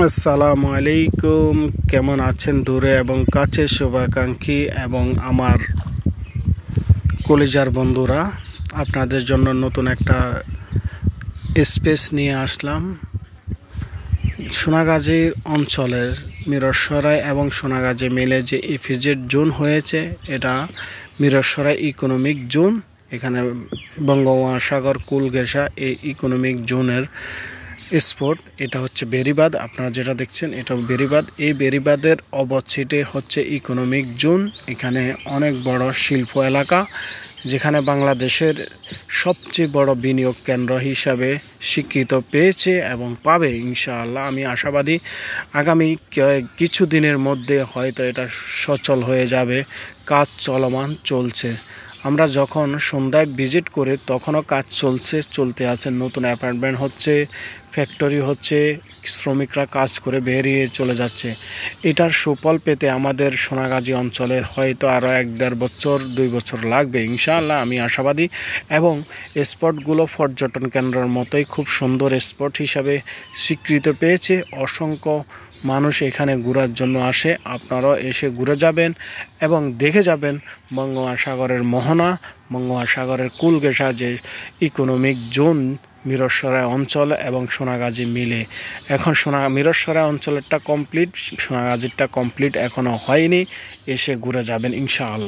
আসসালামু আলাইকুম। কেমন আছেন দূরে এবং কাছে শুভাকাঙ্ক্ষী এবং আমার কলিজার বন্ধুরা? আপনাদের জন্য নতুন একটা স্পেস নিয়ে আসলাম। সোনাগাজীর অঞ্চলের মিরসরাই এবং সোনাগাজী মিলে যে ইপিজেড জোন হয়েছে, এটা মিরসরাই ইকোনমিক জোন। এখানে বঙ্গোপসাগর কুল ঘেঁষা এই ইকোনমিক জোনের স্পট। এটা হচ্ছে বেড়িবাঁধ। আপনারা যেটা দেখছেন এটা বেড়িবাঁধ। এই বেড়িবাঁধের অবচ্ছিটে হচ্ছে ইকোনমিক জোন। এখানে অনেক বড় শিল্প এলাকা, যেখানে বাংলাদেশের সবচেয়ে বড় বিনিয়োগ কেন্দ্র হিসাবে স্বীকৃত পেয়েছে এবং পাবে ইনশাআল্লাহ। আমি আশাবাদী আগামী কিছু দিনের মধ্যে হয়তো এটা সচল হয়ে যাবে। কাজ চলমান চলছে। আমরা যখন সন্ধ্যায় ভিজিট করি তখনও কাজ চলতে আছে। নতুন অ্যাপার্টমেন্ট হচ্ছে, ফ্যাক্টরি হচ্ছে, শ্রমিকরা কাজ করে বেরিয়ে চলে যাচ্ছে। এটার সুফল পেতে আমাদের সোনাগাজী অঞ্চলের হয়তো আরও 1-1.5 বছর 2 বছর লাগবে ইনশাআল্লাহ, আমি আশাবাদী। এবং স্পটগুলো পর্যটন কেন্দ্রের মতোই খুব সুন্দর স্পট হিসাবে স্বীকৃত পেয়েছে। অসংখ্য মানুষ এখানে ঘোরার জন্য আসে। আপনারাও এসে ঘুরে যাবেন এবং দেখে যাবেন বঙ্গোপসাগরের মোহনা, বঙ্গোপসাগরের কুল ঘেঁষা যে ইকোনমিক জোন মিরসরাই অঞ্চল এবং সোনাগাজী মিলে। এখন মিরসরাই অঞ্চলেরটা কমপ্লিট, সোনাগাজীরটা কমপ্লিট এখনও হয়নি। এসে ঘুরে যাবেন ইনশাআল্লাহ।